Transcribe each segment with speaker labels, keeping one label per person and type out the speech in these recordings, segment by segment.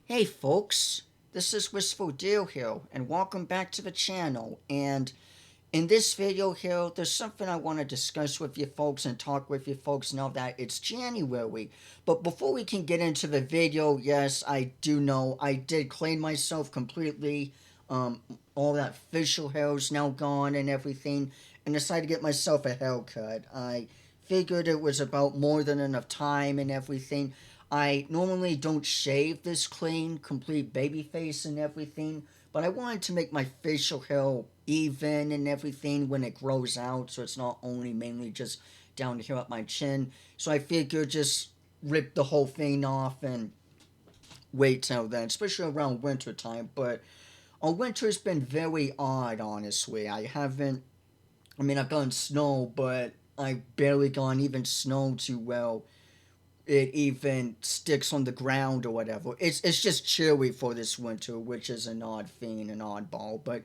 Speaker 1: Hey folks, this is Wistful Deal here, and welcome back to the channel. And in this video here, there's something I want to discuss with you folks and talk with you folks now that it's January. But before we can get into the video, yes, I do know I did clean myself completely. Um, all that facial hair is now gone and everything, and decided to get myself a haircut. I figured it was about more than enough time and everything. I normally don't shave this clean, complete baby face and everything, but I wanted to make my facial hair even and everything when it grows out, so it's not only mainly just down here at my chin. So I figured just rip the whole thing off and wait till then, especially around winter time. But winter's been very odd, honestly. I've gotten snow, but I've barely gotten even snow too well it even sticks on the ground or whatever. It's just chilly for this winter, which is an odd thing, an oddball. But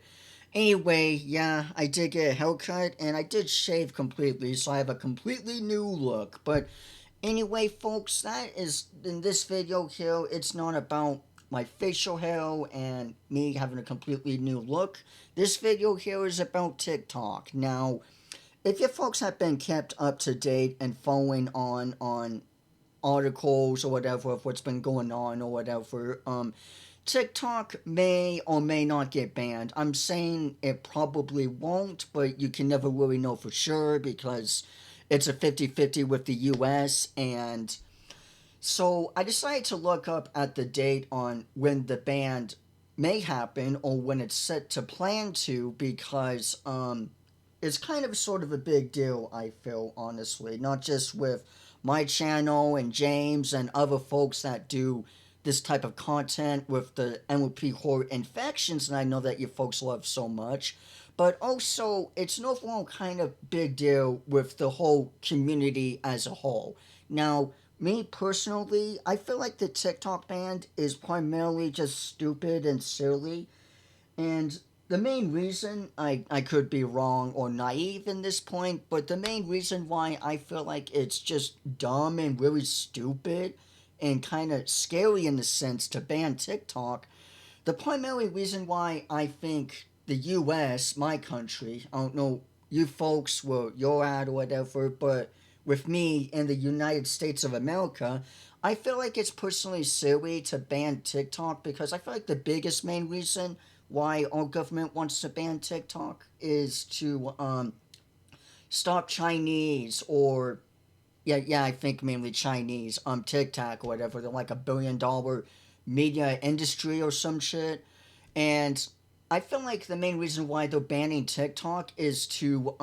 Speaker 1: anyway, yeah, I did get a haircut and I did shave completely, so I have a completely new look. But anyway, folks, that is in this video here. It's not about my facial hair and me having a completely new look. This video here is about TikTok. Now, if you folks have been kept up to date and following on articles or whatever of what's been going on or whatever. TikTok may or may not get banned. I'm saying it probably won't, but you can never really know for sure because it's a 50-50 with the US. And so I decided to look up at the date on when the ban may happen or when it's set to plan to because it's kind of sort of a big deal, I feel, honestly. Not just with my channel and James and other folks that do this type of content with the MLP horror infections, and I know that you folks love so much. But also, it's an overall kind of big deal with the whole community as a whole. Now, me personally, I feel like the TikTok ban is primarily just stupid and silly. And the main reason, I could be wrong or naive in this point, but the main reason why I feel like it's just dumb and really stupid and kind of scary in the sense to ban TikTok, the primary reason why I think the US, my country, I don't know you folks where you're at or whatever, but with me in the United States of America, I feel like it's personally silly to ban TikTok because I feel like the biggest main reason why our government wants to ban TikTok is to stop Chinese or yeah, I think mainly Chinese TikTok or whatever. They're like $1 billion media industry or some shit. And I feel like the main reason why they're banning TikTok is to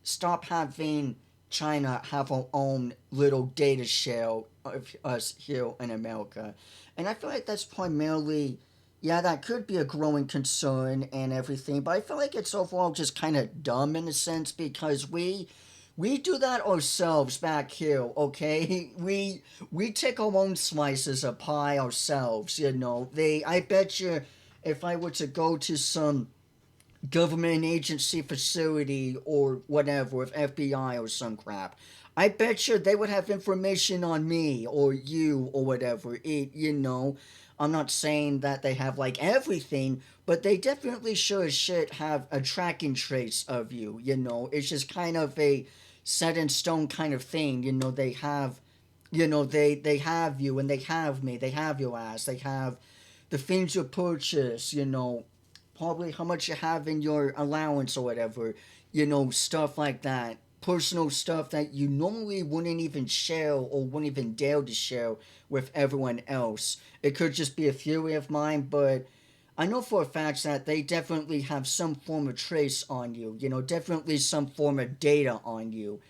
Speaker 1: stop having China have our own little data share of us here in America. And I feel like that's primarily, yeah, that could be a growing concern and everything, but I feel like it's overall just kind of dumb in a sense because we do that ourselves back here, okay? We take our own slices of pie ourselves, you know. I bet you if I were to go to some government agency facility or whatever, with FBI or some crap, I bet you they would have information on me or you or whatever. I'm not saying that they have like everything, but they definitely sure as shit have a tracking trace of you. It's just kind of a set in stone kind of thing. They have, they have you and they have me. They have your ass. They have the things you purchase. Probably how much you have in your allowance or whatever, stuff like that. Personal stuff that you normally wouldn't even share or wouldn't even dare to share with everyone else. It could just be a theory of mine, but I know for a fact that they definitely have some form of trace on you, definitely some form of data on you.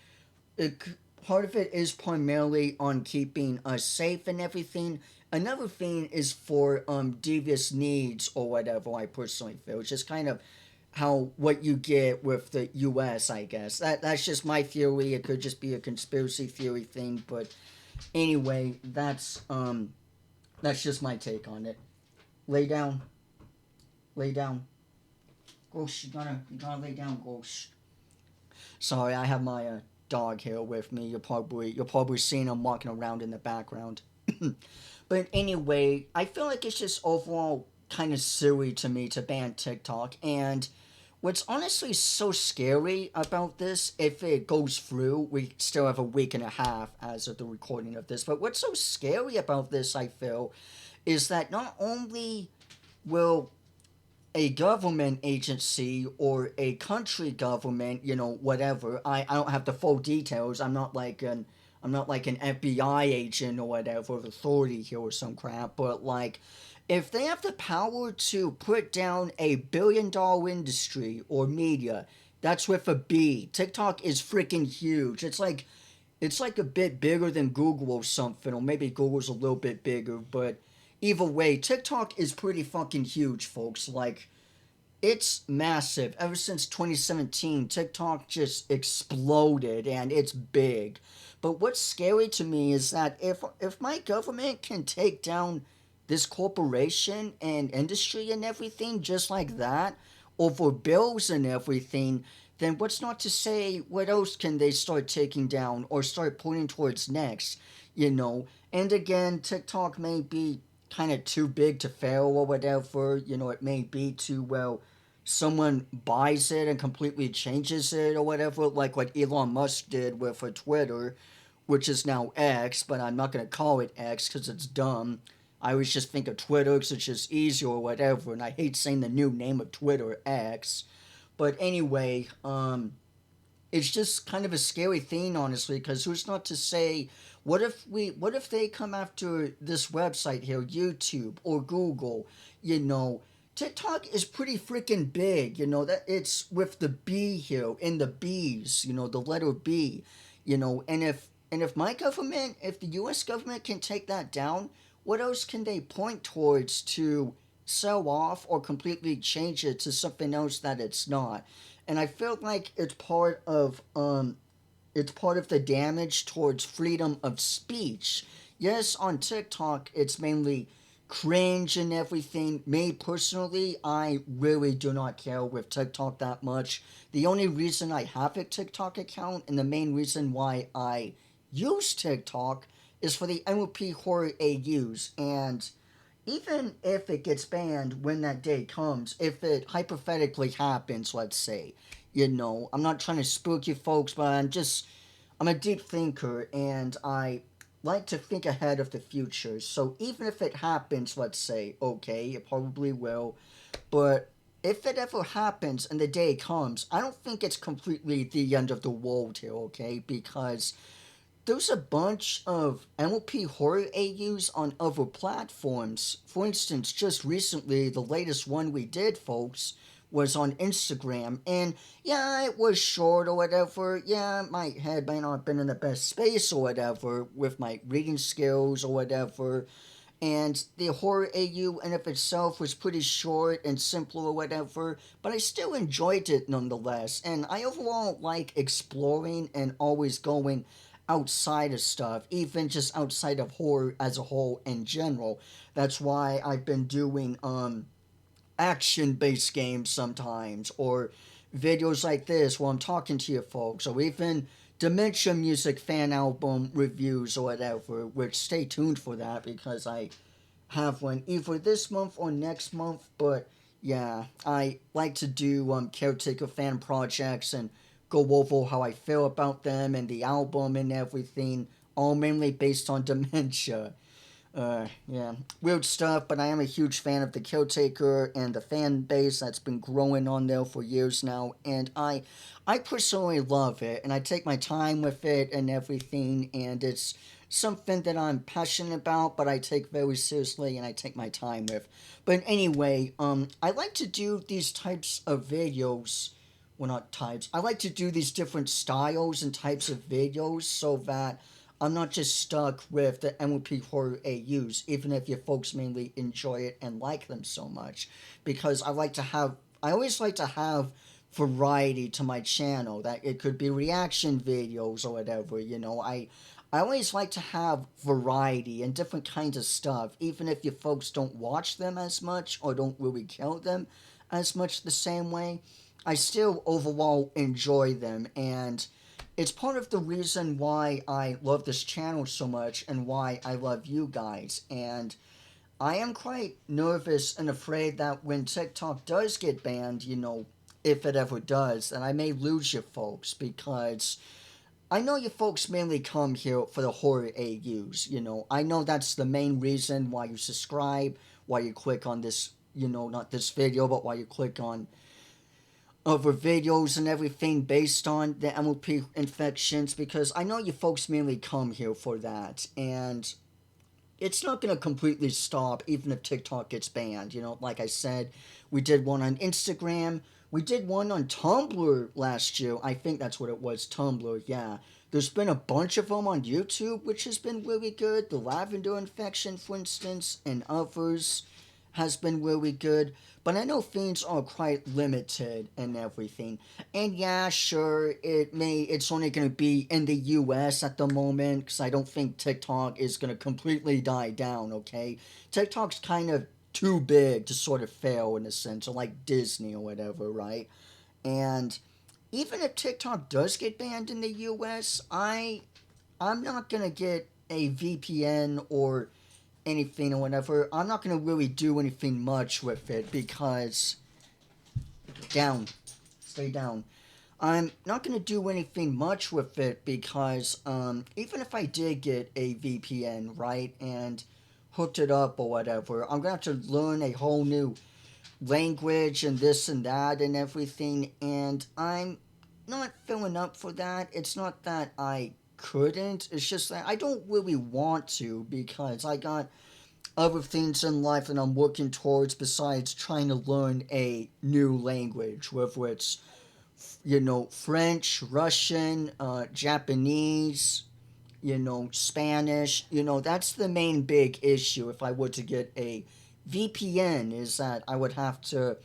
Speaker 1: it, Part of it is primarily on keeping us safe and everything. Another thing is for devious needs or whatever. I personally feel it's just kind of how what you get with the U.S. I guess that's just my theory. It could just be a conspiracy theory thing, but anyway, that's just my take on it. Lay down, lay down, Ghost. You gotta lay down, Ghost. Sorry, I have my dog here with me. You're probably seeing him walking around in the background. But anyway, I feel like it's just overall kind of silly to me to ban TikTok. And what's honestly so scary about this, if it goes through, we still have a week and a half as of the recording of this. But what's so scary about this, I feel, is that not only will a government agency or a country government, whatever. I don't have the full details. I'm not like an FBI agent or whatever, authority here or some crap, but like if they have the power to put down a $1 billion industry or media, that's with a B. TikTok is freaking huge. It's like a bit bigger than Google or something, or maybe Google's a little bit bigger, but either way, TikTok is pretty fucking huge, folks. Like, it's massive. Ever since 2017, TikTok just exploded and it's big. But what's scary to me is that if my government can take down this corporation and industry and everything just like that, over bills and everything, then what's not to say what else can they start taking down or start putting towards next, you know? And again, TikTok may be kind of too big to fail or whatever, it may be too, well, someone buys it and completely changes it or whatever, like what Elon Musk did with a Twitter, which is now X, but I'm not going to call it X because it's dumb. I always just think of Twitter because it's just easier or whatever, and I hate saying the new name of Twitter, X. But anyway, it's just kind of a scary thing, honestly, because who's not to say, what if they come after this website here, YouTube or Google, TikTok is pretty freaking big, that it's with the B here, in the B's, the letter B, and if my government, if the US government can take that down, what else can they point towards to sell off or completely change it to something else that it's not? And I feel like it's part of the damage towards freedom of speech. Yes, on TikTok it's mainly cringe and everything. Me personally, I really do not care with TikTok that much. The only reason I have a TikTok account and the main reason why I use TikTok is for the MLP horror AUs. And even if it gets banned when that day comes, if it hypothetically happens, let's say, I'm not trying to spook you folks, but I'm a deep thinker and I like to think ahead of the future. So even if it happens, let's say, okay, it probably will, but if it ever happens and the day comes, I don't think it's completely the end of the world here, okay? Because there's a bunch of MLP horror AUs on other platforms. For instance, just recently, the latest one we did, folks, was on Instagram. And yeah, it was short or whatever. Yeah, my head might not have been in the best space or whatever with my reading skills or whatever. And the horror AU in of itself was pretty short and simple or whatever, but I still enjoyed it nonetheless. And I overall like exploring and always going outside of stuff, even just outside of horror as a whole in general. That's why I've been doing action based games sometimes, or videos like this where I'm talking to you folks, or even Dementia Music fan album reviews or whatever, which stay tuned for that because I have one either this month or next month. But yeah, I like to do caretaker fan projects and go over how I feel about them and the album and everything, all mainly based on dementia. Yeah, weird stuff, but I am a huge fan of the Caretaker and the fan base that's been growing on there for years now, and I personally love it, and I take my time with it and everything, and it's something that I'm passionate about, but I take very seriously and I take my time with. But anyway, I like to do these types of videos. Well, not types. I like to do these different styles and types of videos so that I'm not just stuck with the MLP horror AUs, even if you folks mainly enjoy it and like them so much. Because I always like to have variety to my channel. That it could be reaction videos or whatever, I always like to have variety and different kinds of stuff, even if you folks don't watch them as much or don't really count them as much the same way. I still overall enjoy them, and it's part of the reason why I love this channel so much and why I love you guys. And I am quite nervous and afraid that when TikTok does get banned, if it ever does, that I may lose you folks because I know you folks mainly come here for the horror AUs. I know that's the main reason why you subscribe, why you click on this, not this video, but why you click on other videos and everything based on the MLP infections, because I know you folks mainly come here for that. And it's not going to completely stop even if TikTok gets banned. Like I said, we did one on Instagram. We did one on Tumblr last year. I think that's what it was, Tumblr, yeah. There's been a bunch of them on YouTube, which has been really good. The lavender infection, for instance, and others has been really good. But I know things are quite limited and everything. And yeah, sure, it's only going to be in the US at the moment, because I don't think TikTok is going to completely die down, okay? TikTok's kind of too big to sort of fail in a sense, or like Disney or whatever, right? And even if TikTok does get banned in the US, I'm not going to get a VPN or anything or whatever. I'm not going to really do anything much with it because down, stay down. I'm not going to do anything much with it because even if I did get a VPN, right, and hooked it up or whatever, I'm going to have to learn a whole new language and this and that and everything, and I'm not filling up for that. It's not that I couldn't, it's just that I don't really want to because I got other things in life that I'm working towards besides trying to learn a new language, whether it's French, Russian, Japanese, Spanish. That's the main big issue if I were to get a VPN, is that I would have to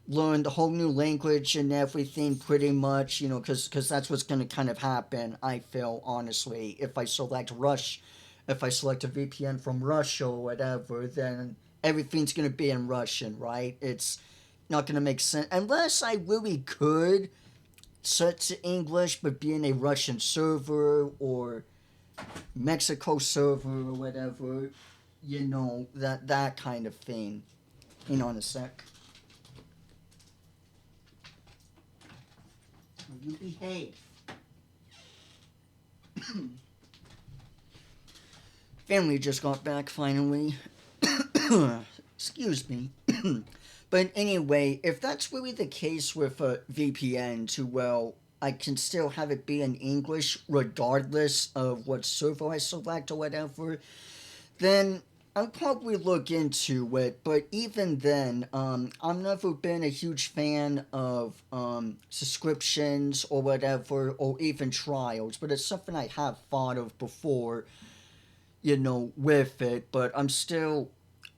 Speaker 1: learn the whole new language and everything pretty much, because that's what's going to kind of happen, I feel, honestly. If I select a VPN from Russia or whatever, then everything's going to be in Russian, right? It's not going to make sense. Unless I really could set to English, but be in a Russian server or Mexico server or whatever, that kind of thing. Hang on a sec. You behave. Family just got back finally. Excuse me. But anyway, if that's really the case with a VPN, well, I can still have it be in English regardless of what server I select or whatever, then I'll probably look into it. But even then, I've never been a huge fan of subscriptions or whatever, or even trials, but it's something I have thought of before, with it, but I'm still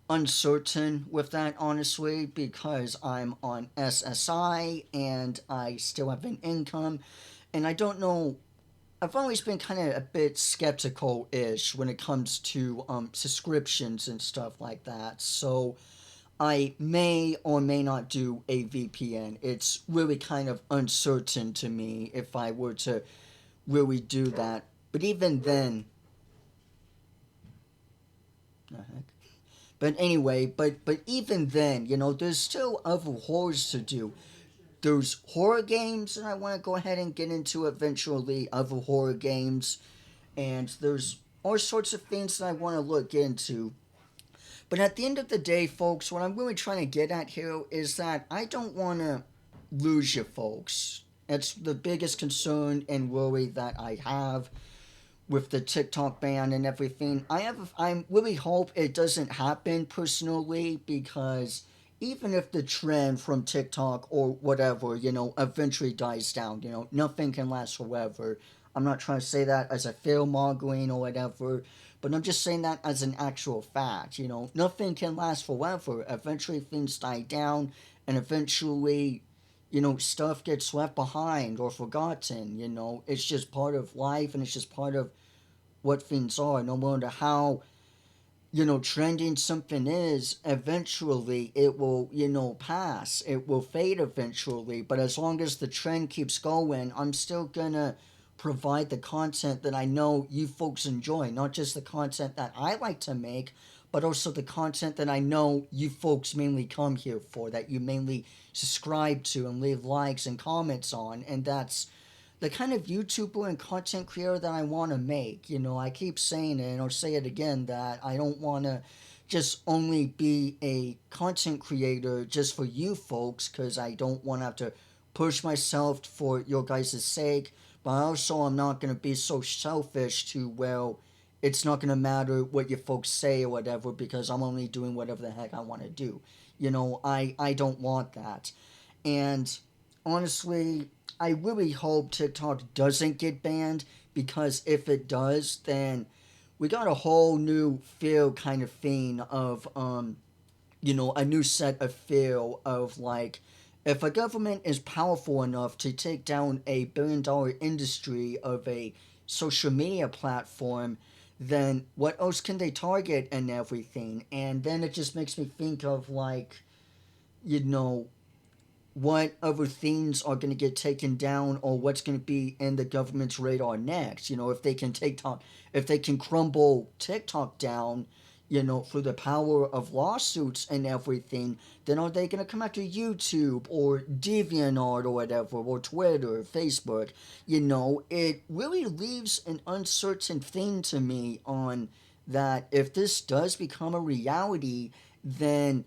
Speaker 1: uncertain with that, honestly, because I'm on SSI and I still have an income, and I don't know. I've always been kind of a bit skeptical ish when it comes to subscriptions and stuff like that. So I may or may not do a VPN. It's really kind of uncertain to me if I were to really do that. But even then, the heck? But anyway, but even then, there's still other horrors to do. There's horror games that I want to go ahead and get into eventually, other horror games, and there's all sorts of things that I want to look into. But at the end of the day, folks, what I'm really trying to get at here is that I don't want to lose you folks. That's the biggest concern and worry that I have with the TikTok ban and everything. I really hope it doesn't happen personally, because even if the trend from TikTok or whatever, eventually dies down, nothing can last forever. I'm not trying to say that as a fear mongering or whatever, but I'm just saying that as an actual fact. Nothing can last forever. Eventually things die down, and eventually, stuff gets left behind or forgotten. It's just part of life, and it's just part of what things are. No matter how, trending something is, eventually it will, pass. It will fade eventually. But as long as the trend keeps going, I'm still gonna provide the content that I know you folks enjoy, not just the content that I like to make, but also the content that I know you folks mainly come here for, that you mainly subscribe to and leave likes and comments on, and that's the kind of YouTuber and content creator that I want to make. You know, I keep saying it, and I'll say it again, that I don't want to just only be a content creator just for you folks, because I don't want to have to push myself for your guys' sake, but also I'm not going to be so selfish to, well, it's not going to matter what you folks say or whatever, because I'm only doing whatever the heck I want to do. You know, I don't want that. And honestly, I really hope TikTok doesn't get banned, because if it does, then we got a whole new feel kind of thing of a new set of feel of, like, if a government is powerful enough to take down a billion-dollar industry of a social media platform, then what else can they target and everything? And then it just makes me think of, like, you know, what other things are going to get taken down, or what's going to be in the government's radar next. You know, if they can crumble TikTok down, through the power of lawsuits and everything, then are they going to come after YouTube or DeviantArt or whatever, or Twitter, Facebook? It really leaves an uncertain thing to me on that. If this does become a reality, then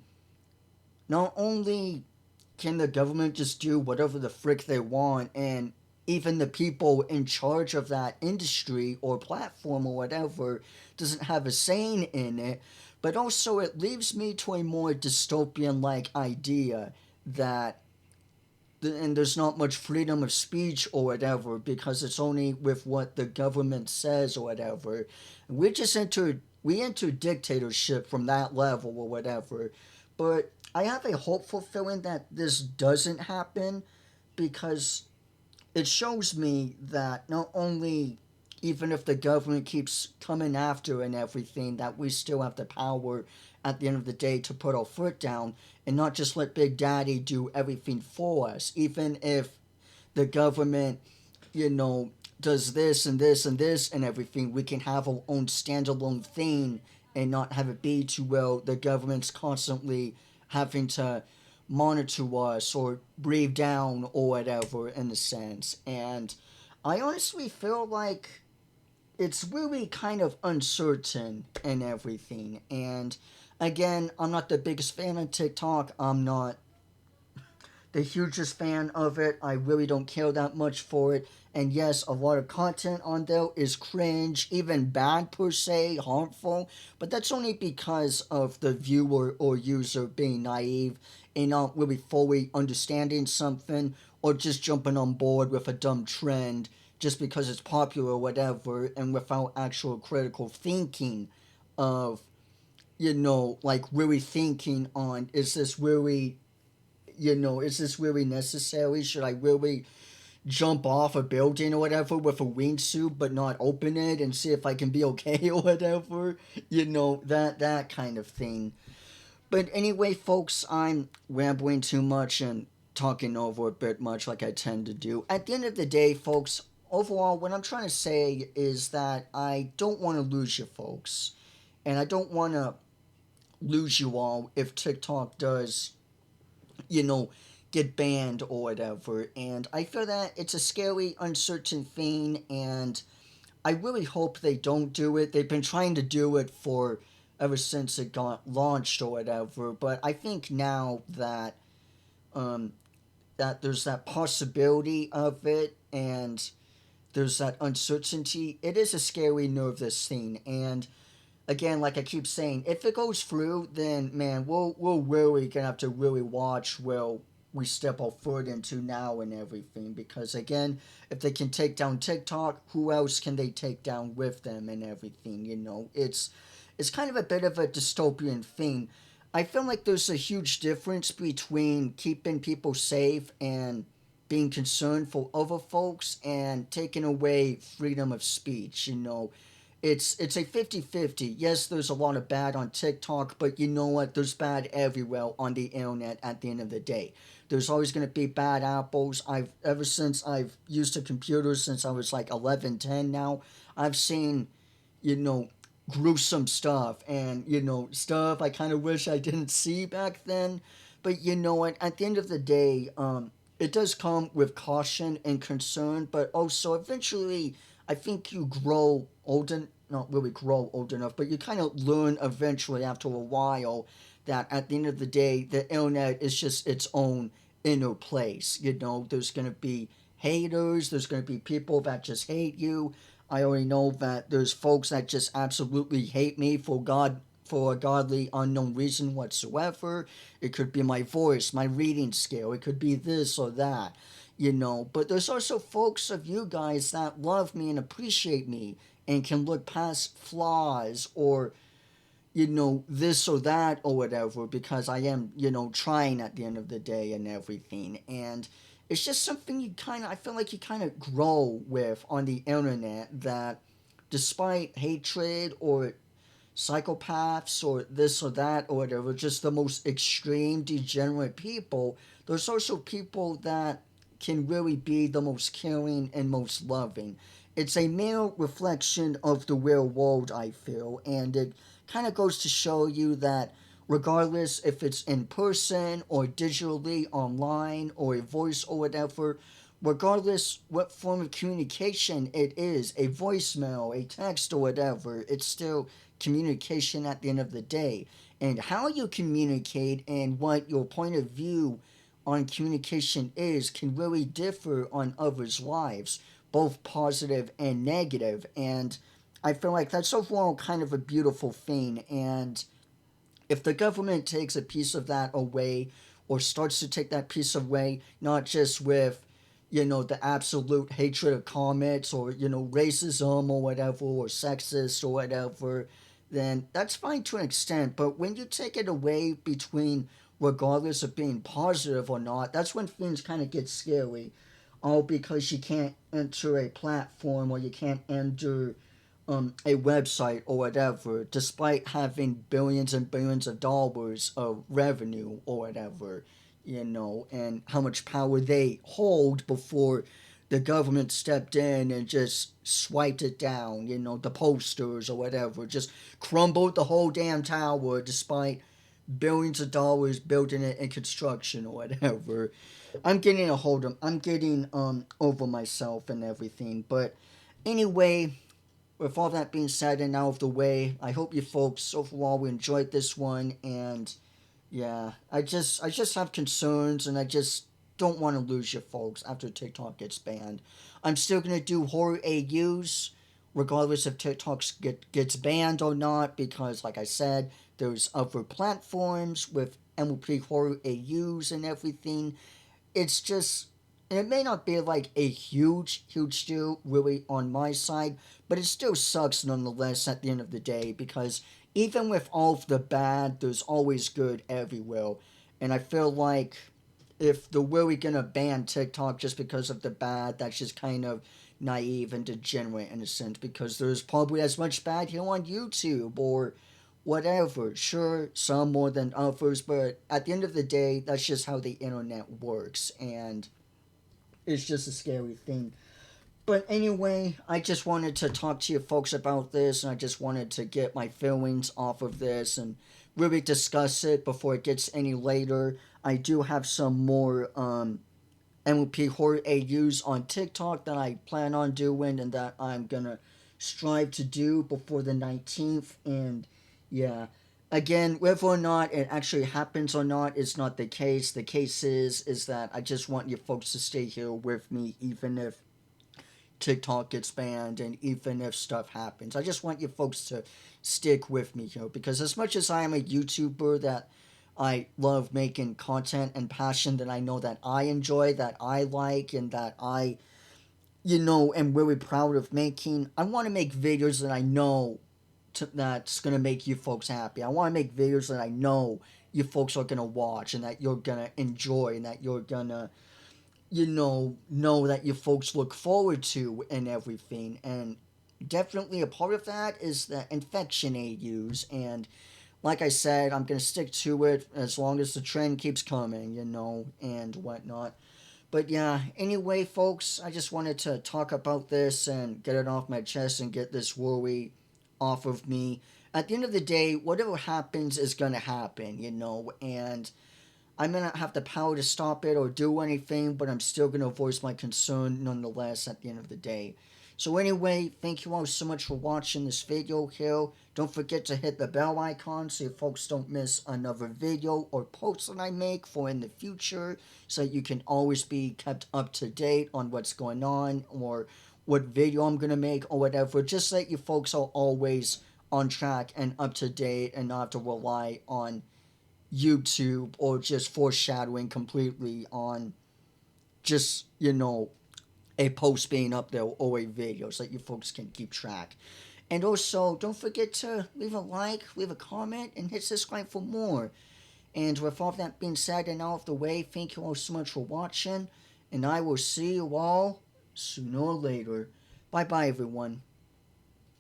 Speaker 1: not only can the government just do whatever the frick they want, and even the people in charge of that industry or platform or whatever doesn't have a say in it, but also it leaves me to a more dystopian like idea that and there's not much freedom of speech or whatever, because it's only with what the government says or whatever. We entered dictatorship from that level or whatever. But I have a hopeful feeling that this doesn't happen, because it shows me that not only, even if the government keeps coming after and everything, that we still have the power at the end of the day to put our foot down and not just let Big Daddy do everything for us. Even if the government, does this and this and this and everything, we can have our own standalone thing and not have it be too, well, the government's constantly having to monitor us or breathe down or whatever, in a sense. And I honestly feel like it's really kind of uncertain and everything. And again, I'm not the biggest fan of TikTok. I'm not the hugest fan of it. I really don't care that much for it. And yes, a lot of content on there is cringe, even bad per se, harmful. But that's only because of the viewer or user being naive and not really fully understanding something, or just jumping on board with a dumb trend just because it's popular or whatever, and without actual critical thinking of, like, really thinking on, is this really necessary? Should I really jump off a building or whatever with a wingsuit but not open it and see if I can be okay or whatever? That kind of thing. But anyway, folks, I'm rambling too much and talking over a bit much, like I tend to do. At the end of the day, folks, overall, what I'm trying to say is that I don't want to lose you folks. And I don't want to lose you all if TikTok does, you know, get banned or whatever. And I feel that it's a scary, uncertain thing, and I really hope they don't do it. They've been trying to do it for ever since it got launched or whatever. But I think now that um, that there's that possibility of it, and there's that uncertainty, it is a scary, nervous thing. And again, like I keep saying, if it goes through, then man, we're really gonna have to really watch where we step our foot into now and everything. Because again, if they can take down TikTok, who else can they take down with them and everything? It's kind of a bit of a dystopian thing. I feel like there's a huge difference between keeping people safe and being concerned for other folks, and taking away freedom of speech. it's a 50-50. Yes, there's a lot of bad on TikTok, but you know what? There's bad everywhere on the internet at the end of the day. There's always going to be bad apples. I've ever since I've used a computer since I was like 11, 10 now, I've seen, you know, gruesome stuff and, stuff I kind of wish I didn't see back then. But you know what? At the end of the day, it does come with caution and concern, but also eventually I think you grow old and not really grow old enough, but you kind of learn eventually after a while that at the end of the day, the internet is just its own inner place. There's going to be haters, there's going to be people that just hate you. I already know that there's folks that just absolutely hate me for a godly unknown reason whatsoever. It could be my voice, my reading skill, it could be this or that, But there's also folks of you guys that love me and appreciate me and can look past flaws or, this or that or whatever because I am, trying at the end of the day and everything. And it's just something I feel like you kind of grow with on the internet that despite hatred or psychopaths or this or that or whatever, just the most extreme degenerate people, there's also people that can really be the most caring and most loving. It's a mere reflection of the real world, I feel, and it kind of goes to show you that regardless if it's in person or digitally online or a voice or whatever, regardless what form of communication it is, a voicemail, a text or whatever, it's still communication at the end of the day. And how you communicate and what your point of view on communication is can really differ on others' lives, both positive and negative. And I feel like that's overall kind of a beautiful thing. And if the government takes a piece of that away or starts to take that piece away, not just with, the absolute hatred of comments or, racism or whatever, or sexist or whatever, then that's fine to an extent. But when you take it away between regardless of being positive or not, that's when things kind of get scary. All because you can't enter a platform or you can't enter a website or whatever, despite having billions and billions of dollars of revenue or whatever, and how much power they hold before the government stepped in and just swiped it down, the posters or whatever, just crumbled the whole damn tower despite billions of dollars building it in construction or whatever. I'm getting over myself and everything. But anyway, with all that being said and out of the way, I hope you folks overall enjoyed this one. And yeah, I just have concerns, and I just don't want to lose you folks after TikTok gets banned. I'm still gonna do horror AUs, regardless if gets banned or not, because like I said, there's other platforms with MLP horror AUs and everything. It's just, and it may not be like a huge deal really on my side, but it still sucks nonetheless at the end of the day because even with all of the bad, there's always good everywhere. And I feel like if they're really gonna ban TikTok just because of the bad, that's just kind of naive and degenerate in a sense because there's probably as much bad here on YouTube or whatever. Sure, some more than others, but at the end of the day, that's just how the internet works, and it's just a scary thing. But anyway, I just wanted to talk to you folks about this, and I just wanted to get my feelings off of this and really discuss it before it gets any later. I do have some more MLP horror AUs on TikTok that I plan on doing and that I'm gonna strive to do before the 19th. And yeah, again, whether or not it actually happens or not is not the case. The case is that I just want you folks to stay here with me, even if TikTok gets banned and even if stuff happens. I just want you folks to stick with me here because as much as I am a YouTuber that I love making content and passion that I know that I enjoy, that I like, and that I, am really proud of making, I want to make videos that I know that's going to make you folks happy. I want to make videos that I know you folks are going to watch and that you're going to enjoy and that you're going to, know that you folks look forward to and everything. And definitely a part of that is the infection aid use. And like I said, I'm going to stick to it as long as the trend keeps coming, and whatnot. But yeah, anyway, folks, I just wanted to talk about this and get it off my chest and get this worry off of me. At the end of the day, whatever happens is going to happen, and I may not have the power to stop it or do anything, but I'm still going to voice my concern nonetheless at the end of the day. So anyway, thank you all so much for watching this video here. Don't forget to hit the bell icon so you folks don't miss another video or post that I make for in the future, so that you can always be kept up to date on what's going on or what video I'm going to make or whatever, just so that you folks are always on track and up to date and not have to rely on YouTube or just foreshadowing completely on just, a post being up there or a video so that you folks can keep track. And also, don't forget to leave a like, leave a comment, and hit subscribe for more. And with all that being said and out of the way, thank you all so much for watching, and I will see you all sooner or later. Bye bye, everyone.